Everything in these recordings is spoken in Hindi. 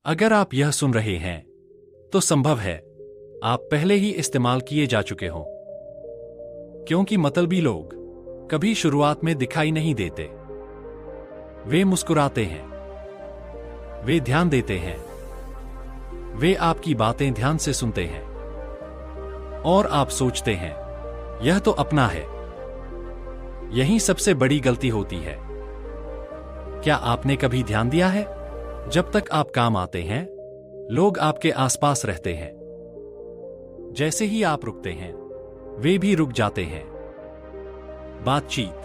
अगर आप यह सुन रहे हैं तो संभव है आप पहले ही इस्तेमाल किए जा चुके हों, क्योंकि मतलबी लोग कभी शुरुआत में दिखाई नहीं देते। वे मुस्कुराते हैं, वे ध्यान देते हैं, वे आपकी बातें ध्यान से सुनते हैं और आप सोचते हैं यह तो अपना है। यही सबसे बड़ी गलती होती है। क्या आपने कभी ध्यान दिया है, जब तक आप काम आते हैं लोग आपके आसपास रहते हैं, जैसे ही आप रुकते हैं वे भी रुक जाते हैं। बातचीत,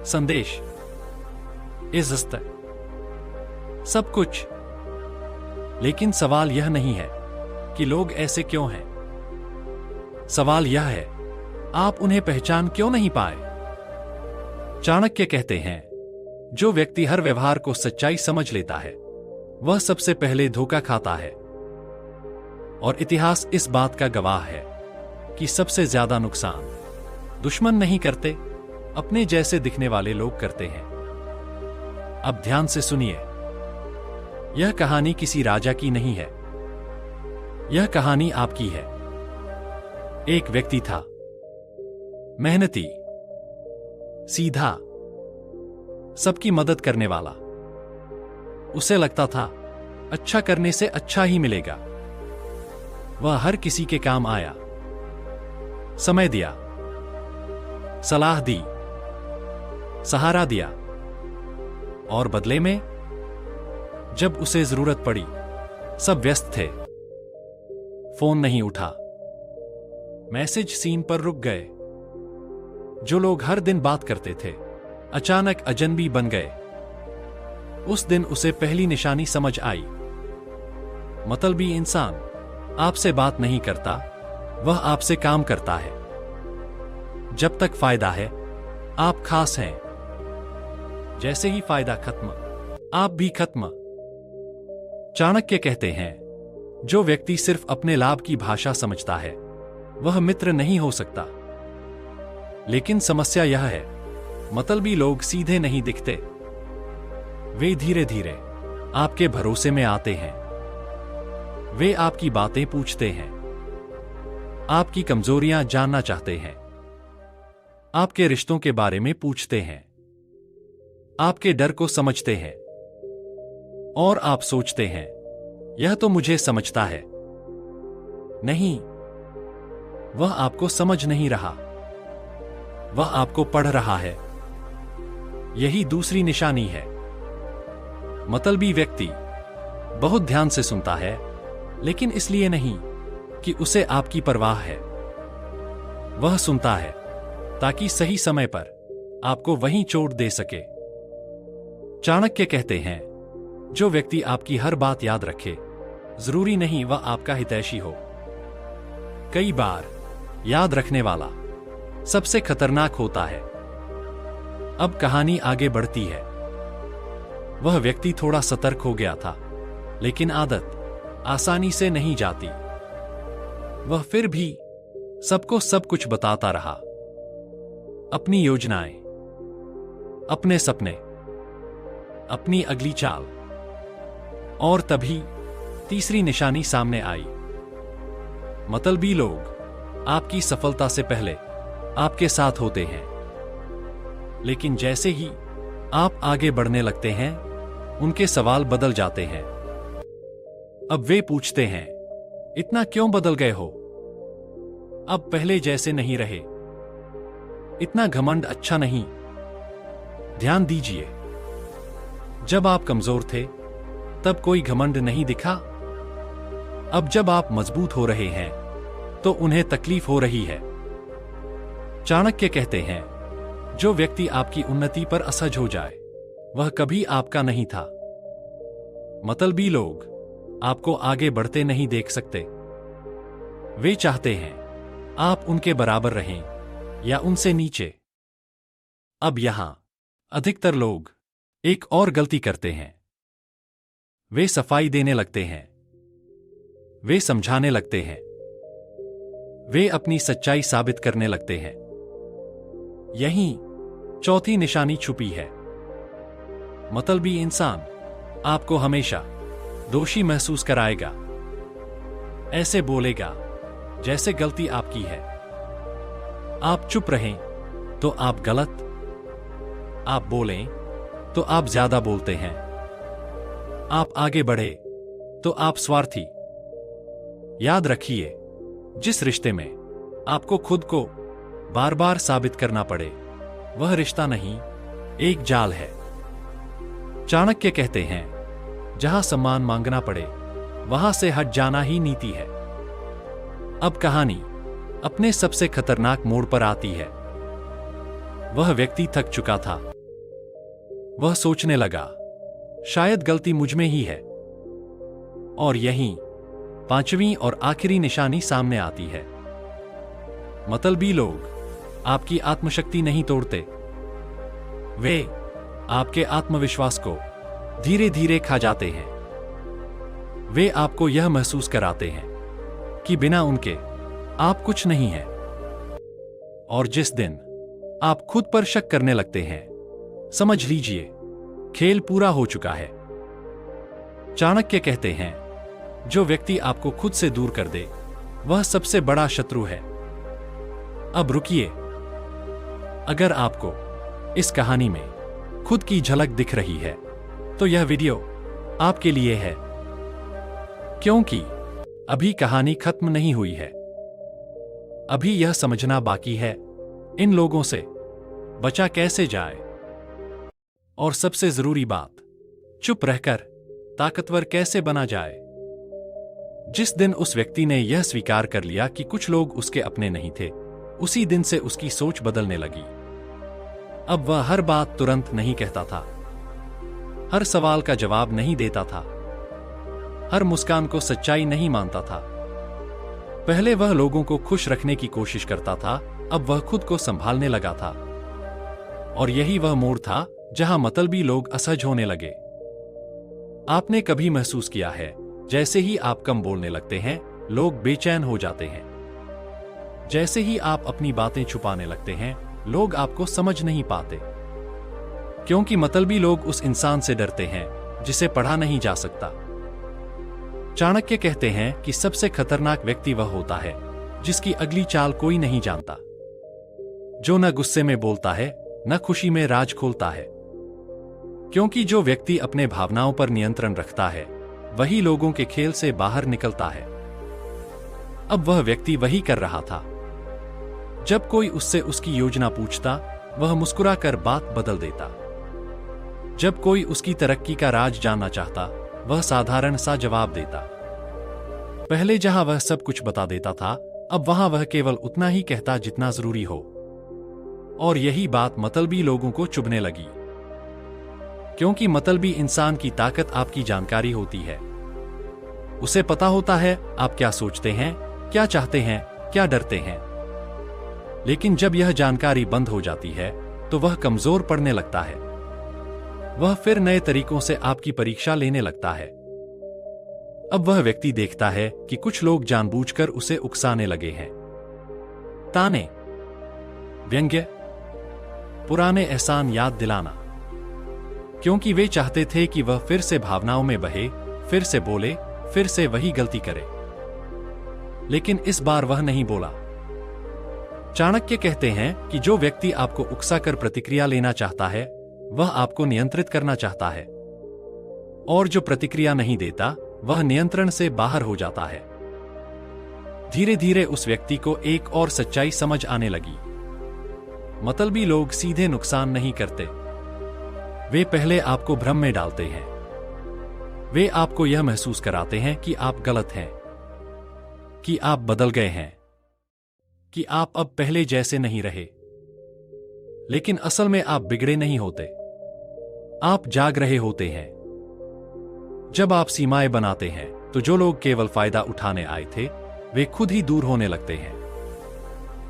संदेश, इज्जत, सब कुछ। लेकिन सवाल यह नहीं है कि लोग ऐसे क्यों हैं। सवाल यह है आप उन्हें पहचान क्यों नहीं पाए। चाणक्य कहते हैं जो व्यक्ति हर व्यवहार को सच्चाई समझ लेता है वह सबसे पहले धोखा खाता है। और इतिहास इस बात का गवाह है कि सबसे ज्यादा नुकसान दुश्मन नहीं करते, अपने जैसे दिखने वाले लोग करते हैं। अब ध्यान से सुनिए, यह कहानी किसी राजा की नहीं है, यह कहानी आपकी है। एक व्यक्ति था, मेहनती, सीधा, सबकी मदद करने वाला। उसे लगता था अच्छा करने से अच्छा ही मिलेगा। वह हर किसी के काम आया, समय दिया, सलाह दी, सहारा दिया, और बदले में जब उसे जरूरत पड़ी सब व्यस्त थे। फोन नहीं उठा, मैसेज सीन पर रुक गए। जो लोग हर दिन बात करते थे अचानक अजनबी बन गए। उस दिन उसे पहली निशानी समझ आई। मतलबी इंसान आपसे बात नहीं करता, वह आपसे काम करता है। जब तक फायदा है आप खास हैं, जैसे ही फायदा खत्म आप भी खत्म। चाणक्य कहते हैं जो व्यक्ति सिर्फ अपने लाभ की भाषा समझता है वह मित्र नहीं हो सकता। लेकिन समस्या यह है मतलबी लोग सीधे नहीं दिखते। वे धीरे धीरे आपके भरोसे में आते हैं। वे आपकी बातें पूछते हैं, आपकी कमजोरियां जानना चाहते हैं, आपके रिश्तों के बारे में पूछते हैं, आपके डर को समझते हैं। और आप सोचते हैं यह तो मुझे समझता है। नहीं, वह आपको समझ नहीं रहा, वह आपको पढ़ रहा है। यही दूसरी निशानी है। मतलबी व्यक्ति बहुत ध्यान से सुनता है, लेकिन इसलिए नहीं कि उसे आपकी परवाह है। वह सुनता है ताकि सही समय पर आपको वहीं चोट दे सके। चाणक्य कहते हैं जो व्यक्ति आपकी हर बात याद रखे जरूरी नहीं वह आपका हितैषी हो। कई बार याद रखने वाला सबसे खतरनाक होता है। अब कहानी आगे बढ़ती है। वह व्यक्ति थोड़ा सतर्क हो गया था, लेकिन आदत आसानी से नहीं जाती। वह फिर भी सबको सब कुछ बताता रहा, अपनी योजनाएं, अपने सपने, अपनी अगली चाल। और तभी तीसरी निशानी सामने आई। मतलबी लोग आपकी सफलता से पहले आपके साथ होते हैं, लेकिन जैसे ही आप आगे बढ़ने लगते हैं उनके सवाल बदल जाते हैं। अब वे पूछते हैं इतना क्यों बदल गए हो, अब पहले जैसे नहीं रहे, इतना घमंड अच्छा नहीं। ध्यान दीजिए, जब आप कमजोर थे तब कोई घमंड नहीं दिखा। अब जब आप मजबूत हो रहे हैं तो उन्हें तकलीफ हो रही है। चाणक्य कहते हैं जो व्यक्ति आपकी उन्नति पर असहज हो जाए वह कभी आपका नहीं था। मतलबी लोग आपको आगे बढ़ते नहीं देख सकते। वे चाहते हैं आप उनके बराबर रहें या उनसे नीचे। अब यहां अधिकतर लोग एक और गलती करते हैं। वे सफाई देने लगते हैं, वे समझाने लगते हैं, वे अपनी सच्चाई साबित करने लगते हैं। यहीं चौथी निशानी छुपी है। मतलबी इंसान आपको हमेशा दोषी महसूस कराएगा, ऐसे बोलेगा जैसे गलती आपकी है। आप चुप रहें तो आप गलत, आप बोलें तो आप ज्यादा बोलते हैं, आप आगे बढ़े तो आप स्वार्थी। याद रखिए, जिस रिश्ते में आपको खुद को बार बार साबित करना पड़े, वह रिश्ता नहीं, एक जाल है। चाणक्य कहते हैं, जहां सम्मान मांगना पड़े वहां से हट जाना ही नीति है। अब कहानी अपने सबसे खतरनाक मोड़ पर आती है। वह व्यक्ति थक चुका था। वह सोचने लगा, शायद गलती मुझ में ही है। और यहीं पांचवीं और आखिरी निशानी सामने आती है। मतलबी लोग आपकी आत्मशक्ति नहीं तोड़ते, वे आपके आत्मविश्वास को धीरे धीरे खा जाते हैं। वे आपको यह महसूस कराते हैं कि बिना उनके आप कुछ नहीं हैं। और जिस दिन आप खुद पर शक करने लगते हैं, समझ लीजिए खेल पूरा हो चुका है। चाणक्य कहते हैं, जो व्यक्ति आपको खुद से दूर कर दे, वह सबसे बड़ा शत्रु है। अब रुकिए, अगर आपको इस कहानी में खुद की झलक दिख रही है तो यह वीडियो आपके लिए है, क्योंकि अभी कहानी खत्म नहीं हुई है। अभी यह समझना बाकी है, इन लोगों से बचा कैसे जाए। और सबसे जरूरी बात, चुप रहकर ताकतवर कैसे बना जाए। जिस दिन उस व्यक्ति ने यह स्वीकार कर लिया कि कुछ लोग उसके अपने नहीं थे, उसी दिन से उसकी सोच बदलने लगी। अब वह हर बात तुरंत नहीं कहता था, हर सवाल का जवाब नहीं देता था, हर मुस्कान को सच्चाई नहीं मानता था। पहले वह लोगों को खुश रखने की कोशिश करता था, अब वह खुद को संभालने लगा था। और यही वह मोड़ था जहां मतलबी लोग असहज होने लगे। आपने कभी महसूस किया है, जैसे ही आप कम बोलने लगते हैं, लोग बेचैन हो जाते हैं। जैसे ही आप अपनी बातें छुपाने लगते हैं, लोग आपको समझ नहीं पाते। क्योंकि मतलबी लोग उस इंसान से डरते हैं जिसे पढ़ा नहीं जा सकता। चाणक्य कहते हैं कि सबसे खतरनाक व्यक्ति वह होता है जिसकी अगली चाल कोई नहीं जानता, जो न गुस्से में बोलता है न खुशी में राज खोलता है। क्योंकि जो व्यक्ति अपने भावनाओं पर नियंत्रण रखता है, वही लोगों के खेल से बाहर निकलता है। अब वह व्यक्ति वही कर रहा था। जब कोई उससे उसकी योजना पूछता, वह मुस्कुराकर बात बदल देता। जब कोई उसकी तरक्की का राज जानना चाहता, वह साधारण सा जवाब देता। पहले जहां वह सब कुछ बता देता था, अब वहां वह केवल उतना ही कहता जितना जरूरी हो। और यही बात मतलबी लोगों को चुभने लगी। क्योंकि मतलबी इंसान की ताकत आपकी जानकारी होती है। उसे पता होता है आप क्या सोचते हैं, क्या चाहते हैं, क्या डरते हैं। लेकिन जब यह जानकारी बंद हो जाती है, तो वह कमजोर पड़ने लगता है। वह फिर नए तरीकों से आपकी परीक्षा लेने लगता है। अब वह व्यक्ति देखता है कि कुछ लोग जानबूझकर उसे उकसाने लगे हैं। ताने, व्यंग्य, पुराने एहसान याद दिलाना। क्योंकि वे चाहते थे कि वह फिर से भावनाओं में बहे, फिर से बोले, फिर से वही गलती करे। लेकिन इस बार वह नहीं बोला। चाणक्य कहते हैं कि जो व्यक्ति आपको उकसाकर प्रतिक्रिया लेना चाहता है, वह आपको नियंत्रित करना चाहता है। और जो प्रतिक्रिया नहीं देता, वह नियंत्रण से बाहर हो जाता है। धीरे धीरे उस व्यक्ति को एक और सच्चाई समझ आने लगी। मतलबी लोग सीधे नुकसान नहीं करते। वे पहले आपको भ्रम में डालते हैं। वे आपको यह महसूस कराते हैं कि आप गलत हैं, कि आप बदल गए हैं, कि आप अब पहले जैसे नहीं रहे। लेकिन असल में आप बिगड़े नहीं होते, आप जाग रहे होते हैं। जब आप सीमाएं बनाते हैं, तो जो लोग केवल फायदा उठाने आए थे, वे खुद ही दूर होने लगते हैं।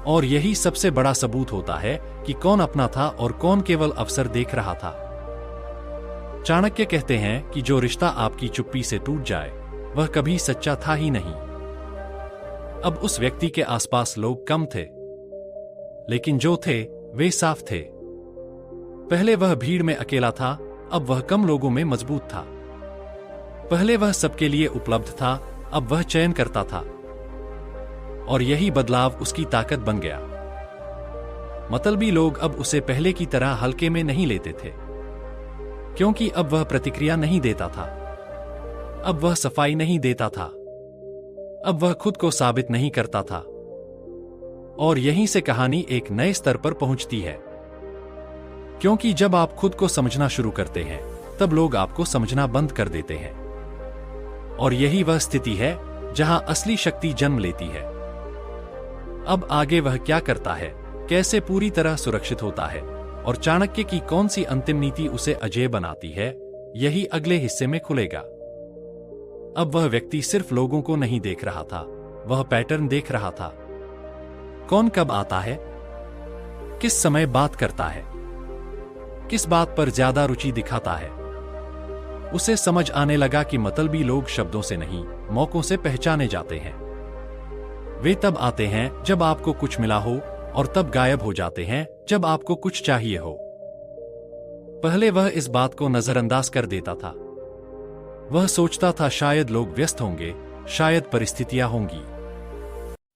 और यही सबसे बड़ा सबूत होता है कि कौन अपना था और कौन केवल अवसर देख रहा था। चाणक्य कहते हैं कि जो रिश्ता आपकी चुप्पी से टूट जाए, वह कभी सच्चा था ही नहीं। अब उस व्यक्ति के आसपास लोग कम थे, लेकिन जो थे वे साफ थे। पहले वह भीड़ में अकेला था, अब वह कम लोगों में मजबूत था। पहले वह सबके लिए उपलब्ध था, अब वह चयन करता था। और यही बदलाव उसकी ताकत बन गया। मतलबी लोग अब उसे पहले की तरह हल्के में नहीं लेते थे, क्योंकि अब वह प्रतिक्रिया नहीं देता था, अब वह सफाई नहीं देता था, अब वह खुद को साबित नहीं करता था। और यहीं से कहानी एक नए स्तर पर पहुंचती है, क्योंकि जब आप खुद को समझना शुरू करते हैं, तब लोग आपको समझना बंद कर देते हैं। और यही वह स्थिति है जहां असली शक्ति जन्म लेती है। अब आगे वह क्या करता है, कैसे पूरी तरह सुरक्षित होता है, और चाणक्य की कौन सी अंतिम नीति उसे अजेय बनाती है, यही अगले हिस्से में खुलेगा। अब वह व्यक्ति सिर्फ लोगों को नहीं देख रहा था, वह पैटर्न देख रहा था। कौन कब आता है, किस समय बात करता है, किस बात पर ज्यादा रुचि दिखाता है। उसे समझ आने लगा कि मतलबी लोग शब्दों से नहीं, मौकों से पहचाने जाते हैं। वे तब आते हैं जब आपको कुछ मिला हो, और तब गायब हो जाते हैं जब आपको कुछ चाहिए हो। पहले वह इस बात को नजरअंदाज कर देता था। वह सोचता था शायद लोग व्यस्त होंगे, शायद परिस्थितियां होंगी।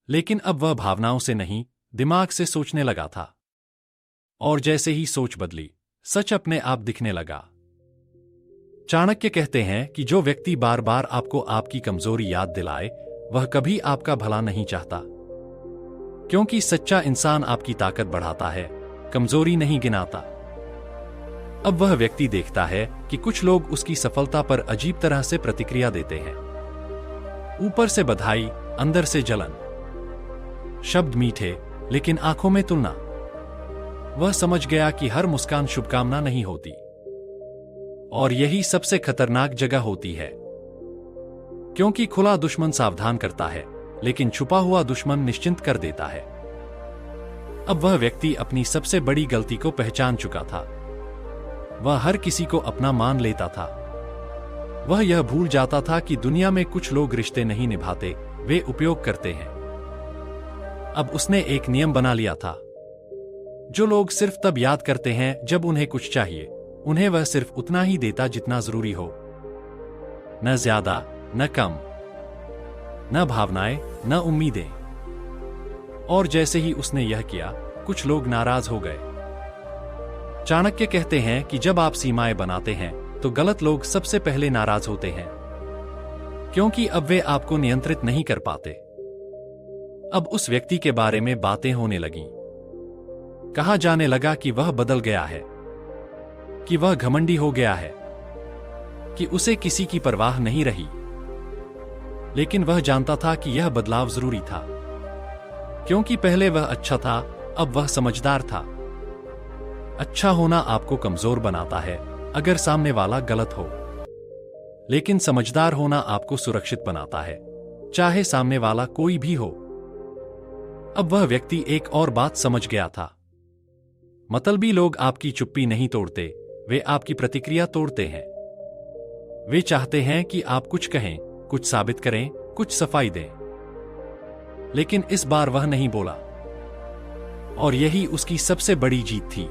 लेकिन अब वह भावनाओं से नहीं, दिमाग से सोचने लगा था। और जैसे ही सोच बदली, सच अपने आप दिखने लगा। चाणक्य कहते हैं कि जो व्यक्ति बार बार आपको आपकी कमजोरी याद दिलाए, वह कभी आपका भला नहीं चाहता। क्योंकि सच्चा इंसान आपकी ताकत बढ़ाता है, कमजोरी नहीं गिनाता। अब वह व्यक्ति देखता है कि कुछ लोग उसकी सफलता पर अजीब तरह से प्रतिक्रिया देते हैं। ऊपर से बधाई, अंदर से जलन। शब्द मीठे, लेकिन आंखों में तुलना। वह समझ गया कि हर मुस्कान शुभकामना नहीं होती। और यही सबसे खतरनाक जगह होती है, क्योंकि खुला दुश्मन सावधान करता है, लेकिन छुपा हुआ दुश्मन निश्चिंत कर देता है। अब वह व्यक्ति अपनी सबसे बड़ी गलती को पहचान चुका था। वह हर किसी को अपना मान लेता था। वह यह भूल जाता था कि दुनिया में कुछ लोग रिश्ते नहीं निभाते, वे उपयोग करते हैं। अब उसने एक नियम बना लिया था। जो लोग सिर्फ तब याद करते हैं जब उन्हें कुछ चाहिए, उन्हें वह सिर्फ उतना ही देता जितना जरूरी हो। न ज्यादा, न कम, न भावनाएं, न उम्मीदें। और जैसे ही उसने यह किया, कुछ लोग नाराज हो गए। चाणक्य कहते हैं कि जब आप सीमाएं बनाते हैं, तो गलत लोग सबसे पहले नाराज होते हैं, क्योंकि अब वे आपको नियंत्रित नहीं कर पाते। अब उस व्यक्ति के बारे में बातें होने लगीं। कहा जाने लगा कि वह बदल गया है, कि वह घमंडी हो गया है, कि उसे किसी की परवाह नहीं रही। लेकिन वह जानता था कि यह बदलाव जरूरी था, क्योंकि पहले वह अच्छा था, अब वह समझदार था। अच्छा होना आपको कमजोर बनाता है अगर सामने वाला गलत हो, लेकिन समझदार होना आपको सुरक्षित बनाता है, चाहे सामने वाला कोई भी हो। अब वह व्यक्ति एक और बात समझ गया था। मतलबी लोग आपकी चुप्पी नहीं तोड़ते, वे आपकी प्रतिक्रिया तोड़ते हैं। वे चाहते हैं कि आप कुछ कहें, कुछ साबित करें, कुछ सफाई दें। लेकिन इस बार वह नहीं बोला। और यही उसकी सबसे बड़ी जीत थी,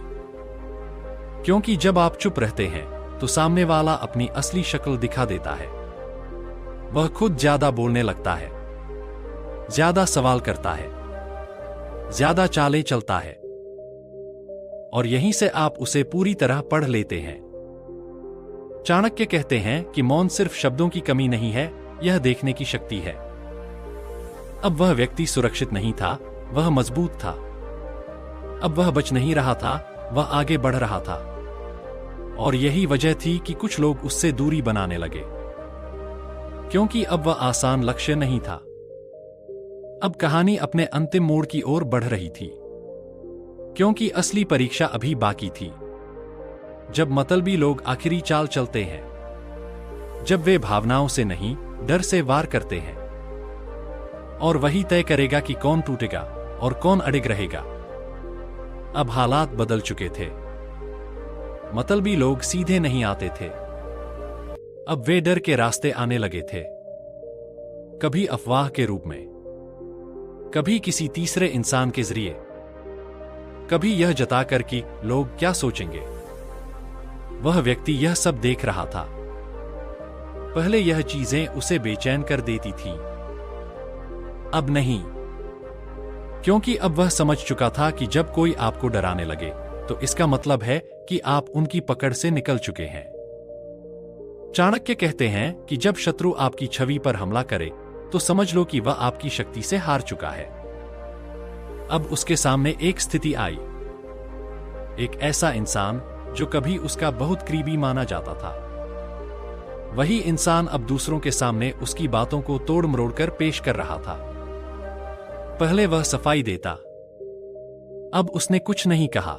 क्योंकि जब आप चुप रहते हैं, तो सामने वाला अपनी असली शक्ल दिखा देता है। वह खुद ज्यादा बोलने लगता है, ज्यादा सवाल करता है, ज्यादा चालें चलता है। और यहीं से आप उसे पूरी तरह पढ़ लेते हैं। चाणक्य कहते हैं कि मौन सिर्फ शब्दों की कमी नहीं है, यह देखने की शक्ति है। अब वह व्यक्ति सुरक्षित नहीं था, वह मजबूत था। अब वह बच नहीं रहा था, वह आगे बढ़ रहा था। और यही वजह थी कि कुछ लोग उससे दूरी बनाने लगे, क्योंकि अब वह आसान लक्ष्य नहीं था। अब कहानी अपने अंतिम मोड़ की ओर बढ़ रही थी, क्योंकि असली परीक्षा अभी बाकी थी। जब मतलबी लोग आखिरी चाल चलते हैं, जब वे भावनाओं से नहीं, डर से वार करते हैं, और वही तय करेगा कि कौन टूटेगा और कौन अडिग रहेगा। अब हालात बदल चुके थे। मतलबी लोग सीधे नहीं आते थे, अब वे डर के रास्ते आने लगे थे। कभी अफवाह के रूप में, कभी किसी तीसरे इंसान के जरिए, कभी यह जताकर कि लोग क्या सोचेंगे। वह व्यक्ति यह सब देख रहा था, पहले यह चीजें उसे बेचैन कर देती थी, अब नहीं, क्योंकि अब वह समझ चुका था कि जब कोई आपको डराने लगे तो इसका मतलब है कि आप उनकी पकड़ से निकल चुके हैं। चाणक्य कहते हैं कि जब शत्रु आपकी छवि पर हमला करे तो समझ लो कि वह आपकी शक्ति से हार चुका है। अब उसके सामने एक स्थिति आई, एक ऐसा इंसान जो कभी उसका बहुत करीबी माना जाता था, वही इंसान अब दूसरों के सामने उसकी बातों को तोड़ मरोड़ कर पेश कर रहा था। पहले वह सफाई देता, अब उसने कुछ नहीं कहा,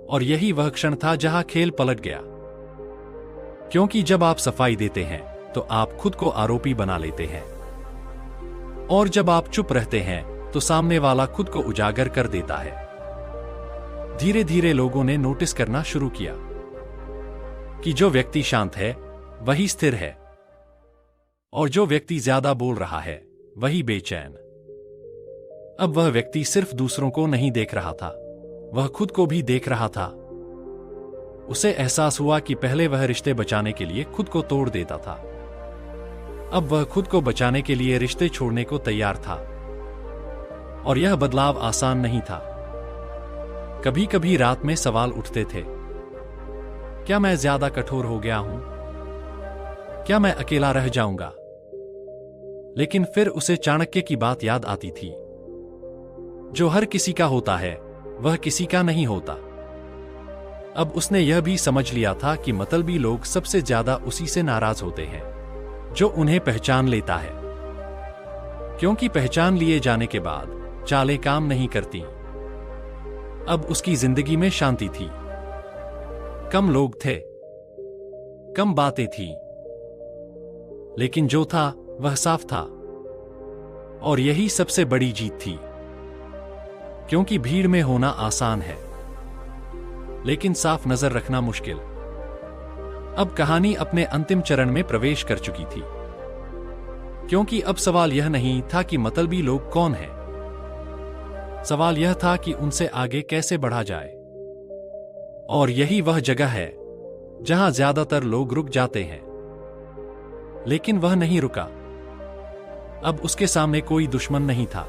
और यही वह क्षण था जहां खेल पलट गया। क्योंकि जब आप सफाई देते हैं तो आप खुद को आरोपी बना लेते हैं, और जब आप चुप रहते हैं तो सामने वाला खुद को उजागर कर देता है। धीरे धीरे लोगों ने नोटिस करना शुरू किया कि जो व्यक्ति शांत है वही स्थिर है, और जो व्यक्ति ज्यादा बोल रहा है वही बेचैन। अब वह व्यक्ति सिर्फ दूसरों को नहीं देख रहा था, वह खुद को भी देख रहा था। उसे एहसास हुआ कि पहले वह रिश्ते बचाने के लिए खुद को तोड़ देता था, अब वह खुद को बचाने के लिए रिश्ते छोड़ने को तैयार था। और यह बदलाव आसान नहीं था। कभी कभी रात में सवाल उठते थे, क्या मैं ज्यादा कठोर हो गया हूं? क्या मैं अकेला रह जाऊंगा? लेकिन फिर उसे चाणक्य की बात याद आती थी, जो हर किसी का होता है वह किसी का नहीं होता। अब उसने यह भी समझ लिया था कि मतलबी लोग सबसे ज्यादा उसी से नाराज होते हैं जो उन्हें पहचान लेता है, क्योंकि पहचान लिए जाने के बाद चालें काम नहीं करती। अब उसकी जिंदगी में शांति थी, कम लोग थे, कम बातें थी, लेकिन जो था वह साफ था, और यही सबसे बड़ी जीत थी। क्योंकि भीड़ में होना आसान है, लेकिन साफ नजर रखना मुश्किल। अब कहानी अपने अंतिम चरण में प्रवेश कर चुकी थी, क्योंकि अब सवाल यह नहीं था कि मतलबी लोग कौन हैं, सवाल यह था कि उनसे आगे कैसे बढ़ा जाए। और यही वह जगह है जहां ज्यादातर लोग रुक जाते हैं, लेकिन वह नहीं रुका। अब उसके सामने कोई दुश्मन नहीं था,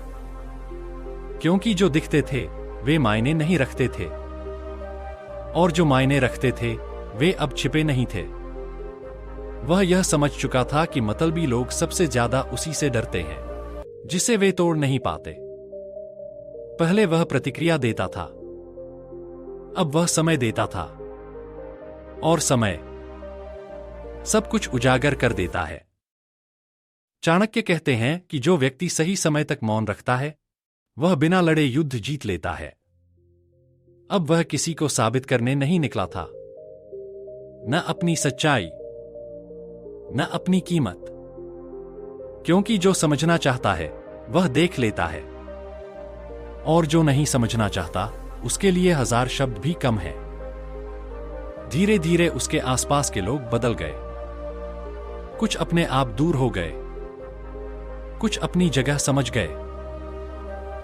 क्योंकि जो दिखते थे वे मायने नहीं रखते थे, और जो मायने रखते थे वे अब छिपे नहीं थे। वह यह समझ चुका था कि मतलबी लोग सबसे ज्यादा उसी से डरते हैं जिसे वे तोड़ नहीं पाते। पहले वह प्रतिक्रिया देता था, अब वह समय देता था, और समय सब कुछ उजागर कर देता है। चाणक्य कहते हैं कि जो व्यक्ति सही समय तक मौन रखता है वह बिना लड़े युद्ध जीत लेता है। अब वह किसी को साबित करने नहीं निकला था, न अपनी सच्चाई, न अपनी कीमत, क्योंकि जो समझना चाहता है वह देख लेता है, और जो नहीं समझना चाहता उसके लिए 1000 शब्द भी कम है। धीरे धीरे उसके आसपास के लोग बदल गए, कुछ अपने आप दूर हो गए, कुछ अपनी जगह समझ गए,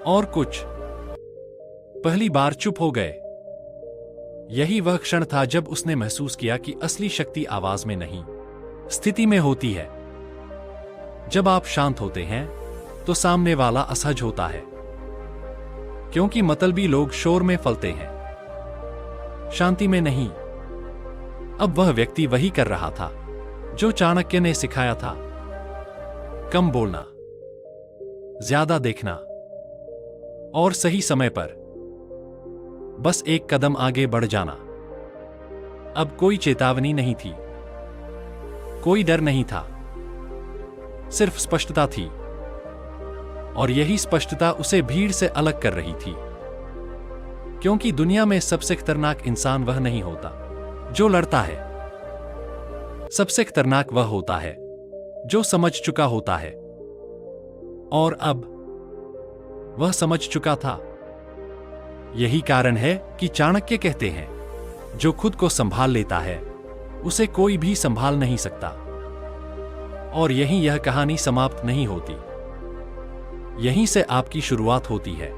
और कुछ पहली बार चुप हो गए। यही वह क्षण था जब उसने महसूस किया कि असली शक्ति आवाज में नहीं, स्थिति में होती है। जब आप शांत होते हैं तो सामने वाला असहज होता है, क्योंकि मतलबी लोग शोर में फलते हैं, शांति में नहीं। अब वह व्यक्ति वही कर रहा था जो चाणक्य ने सिखाया था, कम बोलना, ज्यादा देखना, और सही समय पर बस एक कदम आगे बढ़ जाना। अब कोई चेतावनी नहीं थी, कोई डर नहीं था, सिर्फ स्पष्टता थी, और यही स्पष्टता उसे भीड़ से अलग कर रही थी। क्योंकि दुनिया में सबसे खतरनाक इंसान वह नहीं होता जो लड़ता है, सबसे खतरनाक वह होता है जो समझ चुका होता है। और अब वह समझ चुका था। यही कारण है कि चाणक्य कहते हैं, जो खुद को संभाल लेता है उसे कोई भी संभाल नहीं सकता। और यहीं यह कहानी समाप्त नहीं होती, यहीं से आपकी शुरुआत होती है।